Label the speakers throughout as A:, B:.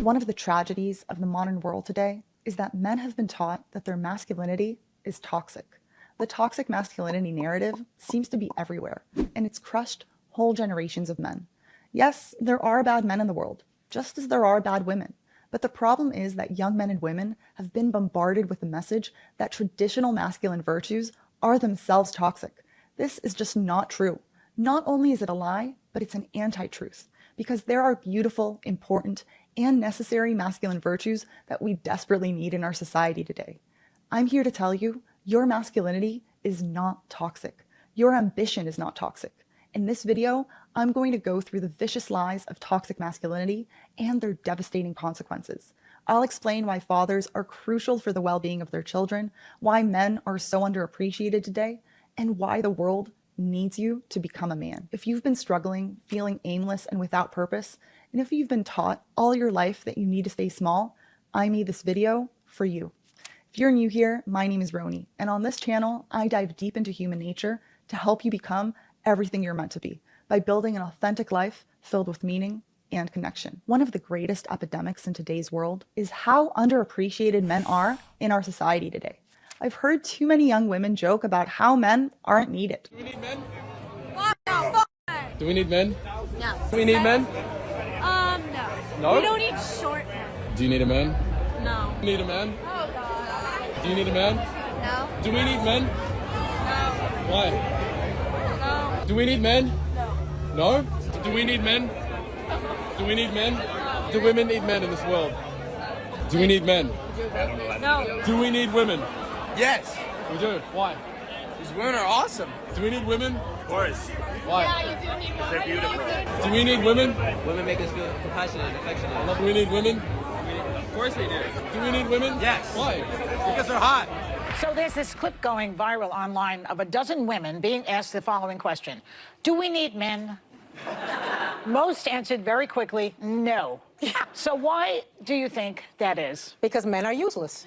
A: One of the tragedies of the modern world today is that men have been taught that their masculinity is toxic. The toxic masculinity narrative seems to be everywhere, and it's crushed whole generations of men. Yes, there are bad men in the world, just as there are bad women. But the problem is that young men and women have been bombarded with the message that traditional masculine virtues are themselves toxic. This is just not true. Not only is it a lie, but it's an anti-truth, because there are beautiful, important, and necessary masculine virtues that we desperately need in our society today. I'm here to tell you, your masculinity is not toxic. Your ambition is not toxic. In this video, I'm going to go through the vicious lies of toxic masculinity and their devastating consequences. I'll explain why fathers are crucial for the well-being of their children, why men are so underappreciated today, and why the world needs you to become a man. If you've been struggling, feeling aimless and without purpose, and if you've been taught all your life that you need to stay small, I made this video for you. If you're new here, my name is Roni, and on this channel, I dive deep into human nature to help you become everything you're meant to be by building an authentic life filled with meaning and connection. One of the greatest epidemics in today's world is how underappreciated men are in our society today. I've heard too many young women joke about how men aren't needed.
B: Do we need men? Do we need men?
C: No.
B: Do we need men?
C: No.
B: No?
C: We don't need short men.
B: Do you need a man?
C: No.
B: Do you need a man?
C: Oh, God.
B: Do you need a man?
C: No.
B: Do we need men?
C: No.
B: Why?
C: No.
B: Do we need men?
C: No.
B: No? Do we need men? Do we need men? Do women need men in this world? Do we need men?
C: No.
B: Do we need women?
D: Yes,
B: We do. Why?
D: these women are awesome.
B: Do we need women?
D: Of course.
B: Why?
C: You do need one.
D: They're beautiful.
B: Do we need women?
E: Women make us feel compassionate and affectionate.
B: Do we need women?
E: Of course they do.
B: Do we need women?
D: Yes.
B: Why?
D: Because they're hot.
F: So there's this clip going viral online of a dozen women being asked the following question: do we need men? Most answered very quickly, no. So why do you think that is?
G: Because men are useless.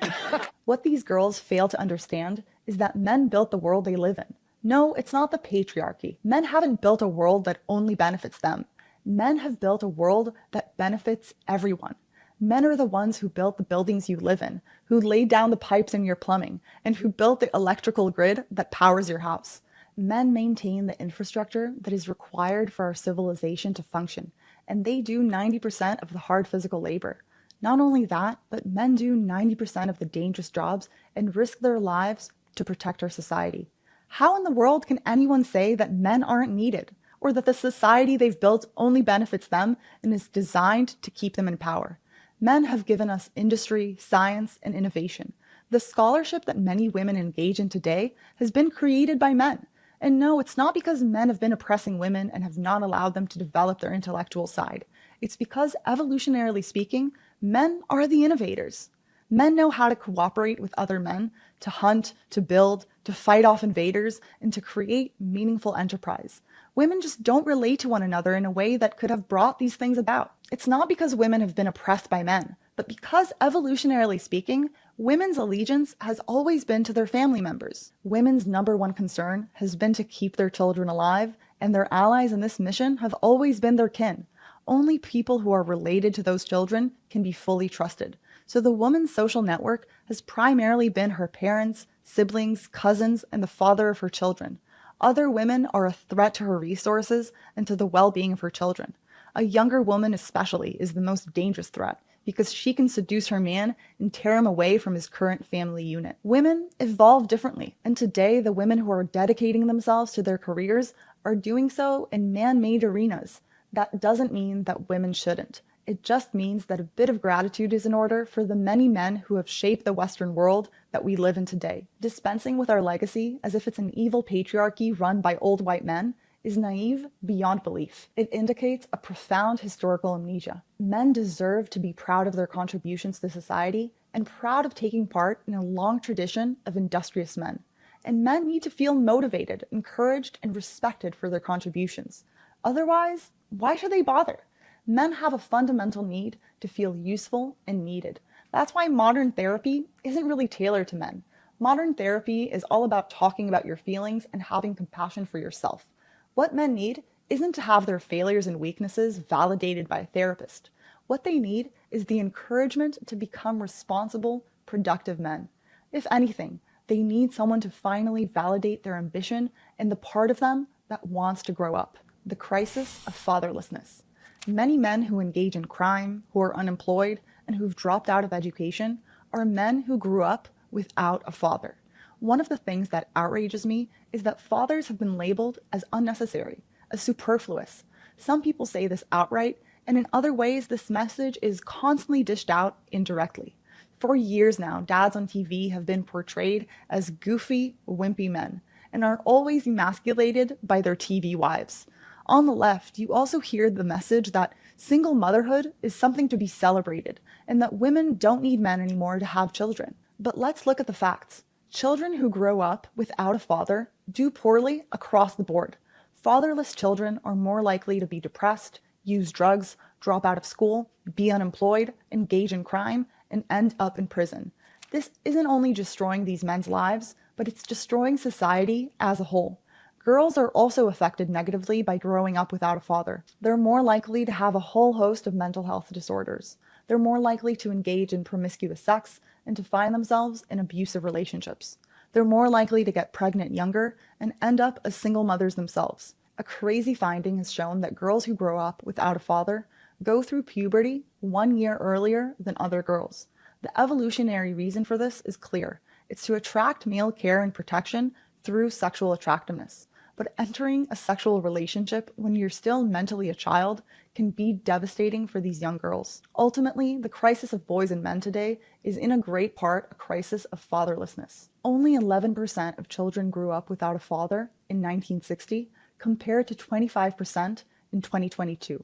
A: What these girls fail to understand is that men built the world they live in. No, it's not the patriarchy. Men haven't built a world that only benefits them. Men have built a world that benefits everyone. Men are the ones who built the buildings you live in, who laid down the pipes in your plumbing, and who built the electrical grid that powers your house. Men maintain the infrastructure that is required for our civilization to function, and they do 90% of the hard physical labor. Not only that, but men do 90% of the dangerous jobs and risk their lives to protect our society. How in the world can anyone say that men aren't needed, or that the society they've built only benefits them and is designed to keep them in power? Men have given us industry, science, and innovation. The scholarship that many women engage in today has been created by men. And no, it's not because men have been oppressing women and have not allowed them to develop their intellectual side. It's because, evolutionarily speaking, men are the innovators. Men know how to cooperate with other men, to hunt, to build, to fight off invaders, and to create meaningful enterprise. Women just don't relate to one another in a way that could have brought these things about. It's not because women have been oppressed by men, but because, evolutionarily speaking, women's allegiance has always been to their family members. Women's number one concern has been to keep their children alive, and their allies in this mission have always been their kin. Only people who are related to those children can be fully trusted. So the woman's social network has primarily been her parents, siblings, cousins, and the father of her children. Other women are a threat to her resources and to the well-being of her children. A younger woman especially is the most dangerous threat, because she can seduce her man and tear him away from his current family unit. Women evolve differently, and today the women who are dedicating themselves to their careers are doing so in man-made arenas. That doesn't mean that women shouldn't. It just means that a bit of gratitude is in order for the many men who have shaped the Western world that we live in today. Dispensing with our legacy as if it's an evil patriarchy run by old white men is naive beyond belief. It indicates a profound historical amnesia. Men deserve to be proud of their contributions to society and proud of taking part in a long tradition of industrious men. And men need to feel motivated, encouraged, and respected for their contributions. Otherwise, why should they bother? Men have a fundamental need to feel useful and needed. That's why modern therapy isn't really tailored to men. Modern therapy is all about talking about your feelings and having compassion for yourself. What men need isn't to have their failures and weaknesses validated by a therapist. What they need is the encouragement to become responsible, productive men. If anything, they need someone to finally validate their ambition and the part of them that wants to grow up. The crisis of fatherlessness. Many men who engage in crime, who are unemployed, and who've dropped out of education are men who grew up without a father. One of the things that outrages me is that fathers have been labeled as unnecessary, as superfluous. Some people say this outright, and in other ways, this message is constantly dished out indirectly. For years now, dads on TV have been portrayed as goofy, wimpy men, and are always emasculated by their TV wives. On the left, you also hear the message that single motherhood is something to be celebrated, and that women don't need men anymore to have children. But let's look at the facts. Children who grow up without a father do poorly across the board. Fatherless children are more likely to be depressed, use drugs, drop out of school, be unemployed, engage in crime, and end up in prison. This isn't only destroying these men's lives, but it's destroying society as a whole. Girls are also affected negatively by growing up without a father. They're more likely to have a whole host of mental health disorders. They're more likely to engage in promiscuous sex and to find themselves in abusive relationships. They're more likely to get pregnant younger and end up as single mothers themselves. A crazy finding has shown that girls who grow up without a father go through puberty 1 year earlier than other girls. The evolutionary reason for this is clear. It's to attract male care and protection through sexual attractiveness. But entering a sexual relationship when you're still mentally a child can be devastating for these young girls. Ultimately, the crisis of boys and men today is in a great part a crisis of fatherlessness. Only 11% of children grew up without a father in 1960, compared to 25% in 2022.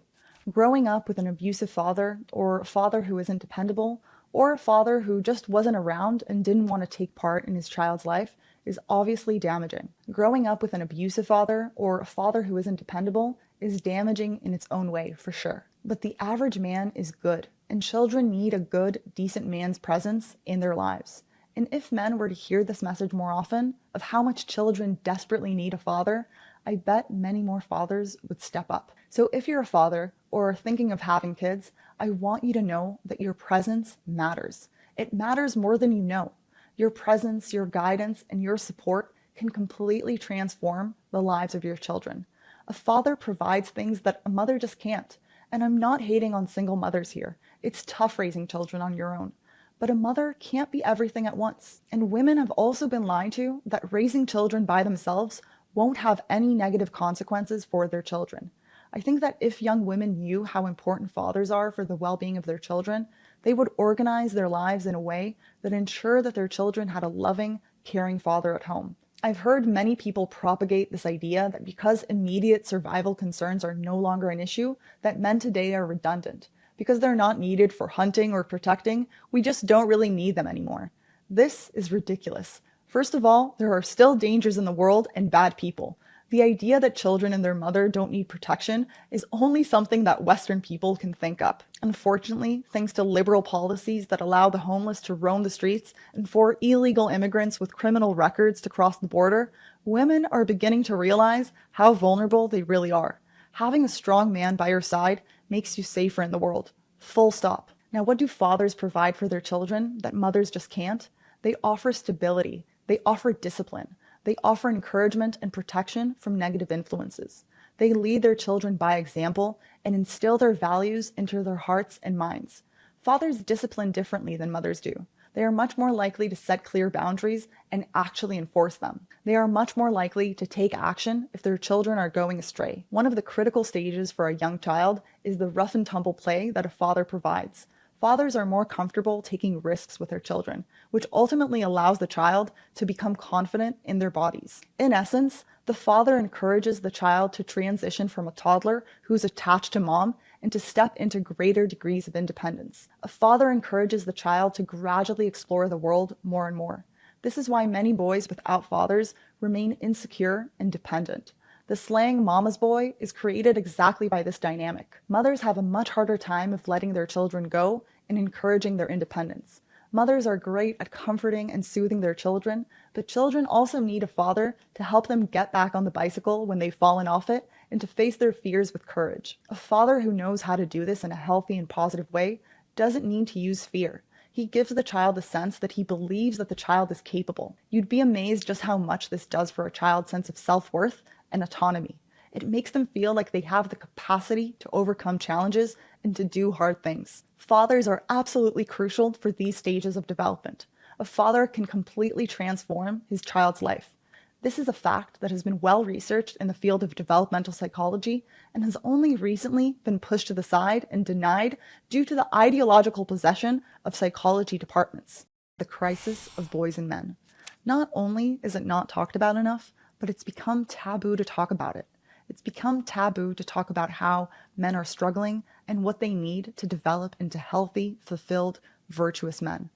A: Growing up with an abusive father, or a father who isn't dependable, or a father who just wasn't around and didn't want to take part in his child's life is obviously damaging. Growing up with an abusive father or a father who isn't dependable is damaging in its own way, for sure. But the average man is good, and children need a good, decent man's presence in their lives. And if men were to hear this message more often, of how much children desperately need a father, I bet many more fathers would step up. So if you're a father or are thinking of having kids, I want you to know that your presence matters. It matters more than you know. Your presence, your guidance, and your support can completely transform the lives of your children. A father provides things that a mother just can't. And I'm not hating on single mothers here. It's tough raising children on your own. But a mother can't be everything at once. And women have also been lied to that raising children by themselves won't have any negative consequences for their children. I think that if young women knew how important fathers are for the well-being of their children, they would organize their lives in a way that ensure that their children had a loving, caring father at home. I've heard many people propagate this idea that because immediate survival concerns are no longer an issue, that men today are redundant. Because they're not needed for hunting or protecting, we just don't really need them anymore. This is ridiculous. First of all, there are still dangers in the world and bad people. The idea that children and their mother don't need protection is only something that Western people can think up. Unfortunately, thanks to liberal policies that allow the homeless to roam the streets and for illegal immigrants with criminal records to cross the border, women are beginning to realize how vulnerable they really are. Having a strong man by your side makes you safer in the world. Full stop. Now, what do fathers provide for their children that mothers just can't? They offer stability. They offer discipline. They offer encouragement and protection from negative influences. They lead their children by example and instill their values into their hearts and minds. Fathers discipline differently than mothers do. They are much more likely to set clear boundaries and actually enforce them. They are much more likely to take action if their children are going astray. One of the critical stages for a young child is the rough and tumble play that a father provides. Fathers are more comfortable taking risks with their children, which ultimately allows the child to become confident in their bodies. In essence, the father encourages the child to transition from a toddler who's attached to mom and to step into greater degrees of independence. A father encourages the child to gradually explore the world more and more. This is why many boys without fathers remain insecure and dependent. The slang mama's boy is created exactly by this dynamic. Mothers have a much harder time of letting their children go and encouraging their independence. Mothers are great at comforting and soothing their children, but children also need a father to help them get back on the bicycle when they've fallen off it and to face their fears with courage. A father who knows how to do this in a healthy and positive way doesn't need to use fear. He gives the child the sense that he believes that the child is capable. You'd be amazed just how much this does for a child's sense of self-worth and autonomy. It makes them feel like they have the capacity to overcome challenges and to do hard things. Fathers are absolutely crucial for these stages of development. A father can completely transform his child's life. This is a fact that has been well researched in the field of developmental psychology and has only recently been pushed to the side and denied due to the ideological possession of psychology departments. The crisis of boys and men. Not only is it not talked about enough, but it's become taboo to talk about it. It's become taboo to talk about how men are struggling and what they need to develop into healthy, fulfilled, virtuous men.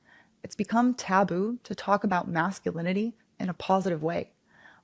A: It's become taboo to talk about masculinity in a positive way.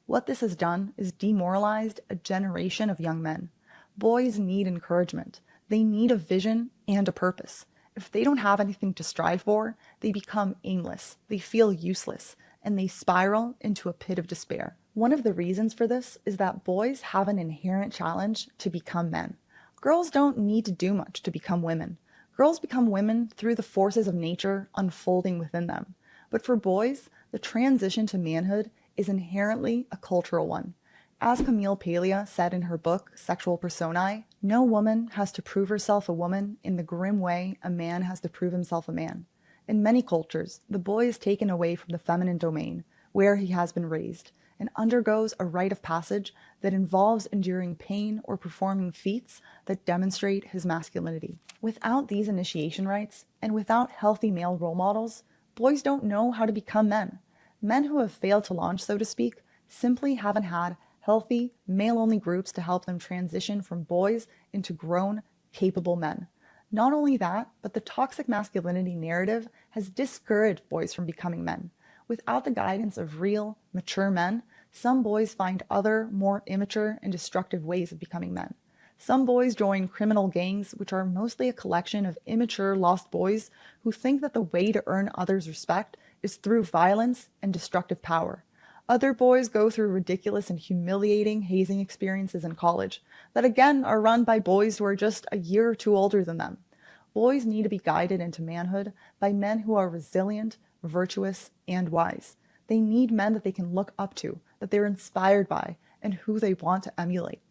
A: What this has done is demoralized a generation of young men. Boys need encouragement. They need a vision and a purpose. If they don't have anything to strive for, they become aimless, they feel useless, and they spiral into a pit of despair. One of the reasons for this is that boys have an inherent challenge to become men. Girls don't need to do much to become women. Girls become women through the forces of nature unfolding within them. But for boys, the transition to manhood is inherently a cultural one. As Camille Paglia said in her book, Sexual Personae, no woman has to prove herself a woman in the grim way a man has to prove himself a man. In many cultures, the boy is taken away from the feminine domain, where he has been raised, and undergoes a rite of passage that involves enduring pain or performing feats that demonstrate his masculinity. Without these initiation rites, and without healthy male role models, boys don't know how to become men. Men who have failed to launch, so to speak, simply haven't had healthy, male-only groups to help them transition from boys into grown, capable men. Not only that, but the toxic masculinity narrative has discouraged boys from becoming men. Without the guidance of real, mature men, some boys find other, more immature and destructive ways of becoming men. Some boys join criminal gangs, which are mostly a collection of immature, lost boys who think that the way to earn others' respect is through violence and destructive power. Other boys go through ridiculous and humiliating hazing experiences in college that again are run by boys who are just a year or two older than them. Boys need to be guided into manhood by men who are resilient, virtuous, and wise. They need men that they can look up to, that they're inspired by, and who they want to emulate.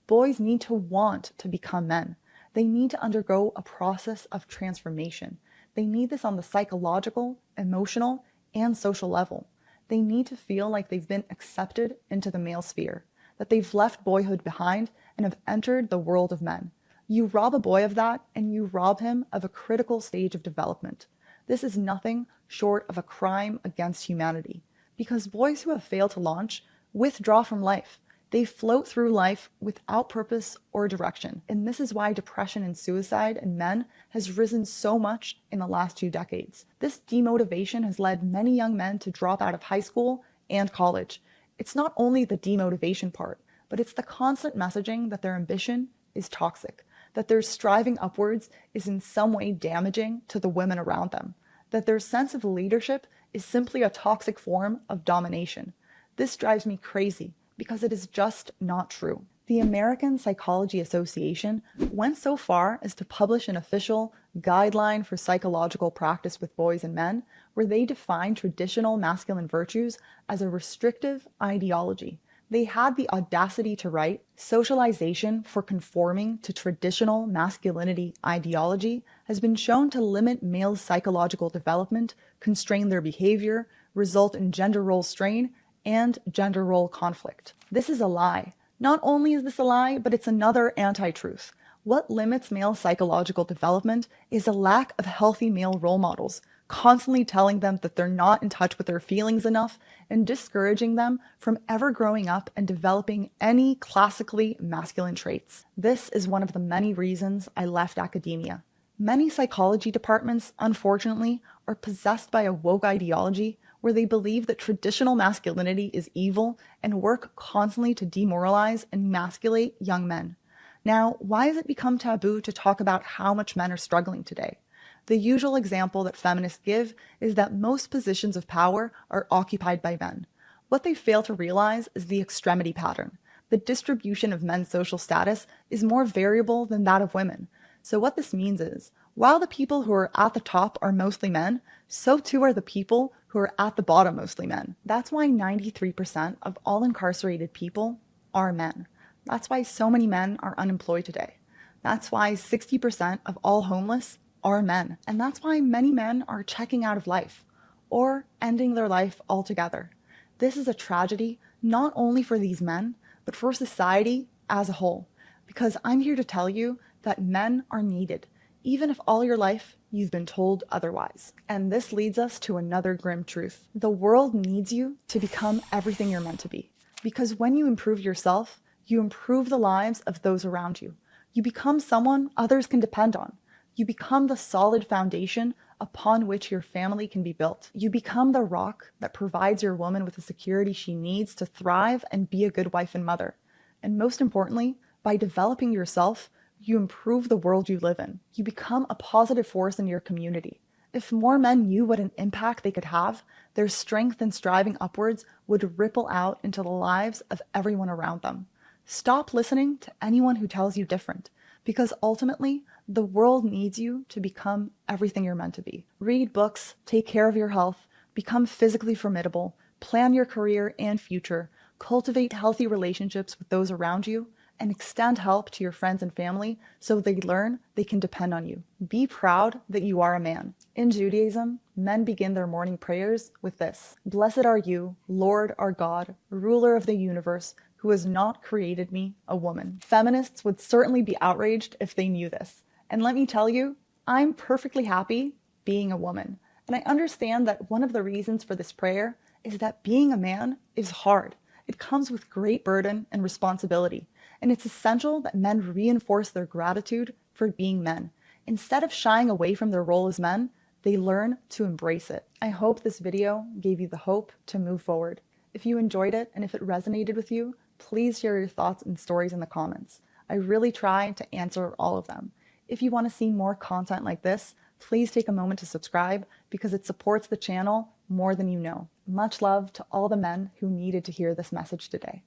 A: Boys need to want to become men. They need to undergo a process of transformation. They need this on the psychological, emotional, and social level. They need to feel like they've been accepted into the male sphere, that they've left boyhood behind and have entered the world of men. You rob a boy of that, and you rob him of a critical stage of development. This is nothing short of a crime against humanity, because boys who have failed to launch withdraw from life. They float through life without purpose or direction, and this is why depression and suicide in men has risen so much in the last 2 decades. This demotivation has led many young men to drop out of high school and college. It's not only the demotivation part, but it's the constant messaging that their ambition is toxic, that their striving upwards is in some way damaging to the women around them, that their sense of leadership is simply a toxic form of domination. This drives me crazy, because it is just not true. The American Psychology Association went so far as to publish an official guideline for psychological practice with boys and men, where they define traditional masculine virtues as a restrictive ideology. They had the audacity to write, "Socialization for conforming to traditional masculinity ideology has been shown to limit males' psychological development, constrain their behavior, result in gender role strain, and gender role conflict." This is a lie. Not only is this a lie, but it's another anti-truth. What limits male psychological development is a lack of healthy male role models, constantly telling them that they're not in touch with their feelings enough and discouraging them from ever growing up and developing any classically masculine traits. This is one of the many reasons I left academia. Many psychology departments, unfortunately, are possessed by a woke ideology where they believe that traditional masculinity is evil and work constantly to demoralize and emasculate young men. Now, why has it become taboo to talk about how much men are struggling today? The usual example that feminists give is that most positions of power are occupied by men. What they fail to realize is the extremity pattern. The distribution of men's social status is more variable than that of women. So what this means is, while the people who are at the top are mostly men, so too are the people who are at the bottom mostly men. That's why 93% of all incarcerated people are men. That's why so many men are unemployed today. That's why 60% of all homeless are men. And that's why many men are checking out of life or ending their life altogether. This is a tragedy not only for these men, but for society as a whole. Because I'm here to tell you that men are needed, even if all your life you've been told otherwise. And this leads us to another grim truth. The world needs you to become everything you're meant to be. Because when you improve yourself, you improve the lives of those around you. You become someone others can depend on. You become the solid foundation upon which your family can be built. You become the rock that provides your woman with the security she needs to thrive and be a good wife and mother. And most importantly, by developing yourself, you improve the world you live in. You become a positive force in your community. If more men knew what an impact they could have, their strength and striving upwards would ripple out into the lives of everyone around them. Stop listening to anyone who tells you different, because ultimately, the world needs you to become everything you're meant to be. Read books, take care of your health, become physically formidable, plan your career and future, cultivate healthy relationships with those around you, and extend help to your friends and family so they learn they can depend on you. Be proud that you are a man. In Judaism, men begin their morning prayers with this: "Blessed are you, Lord our God, ruler of the universe, who has not created me, a woman." Feminists would certainly be outraged if they knew this. And let me tell you, I'm perfectly happy being a woman. And I understand that one of the reasons for this prayer is that being a man is hard. It comes with great burden and responsibility. And it's essential that men reinforce their gratitude for being men. Instead of shying away from their role as men, they learn to embrace it. I hope this video gave you the hope to move forward. If you enjoyed it and if it resonated with you, please share your thoughts and stories in the comments. I really try to answer all of them. If you want to see more content like this, please take a moment to subscribe because it supports the channel more than you know. Much love to all the men who needed to hear this message today.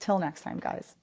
A: Till next time, guys.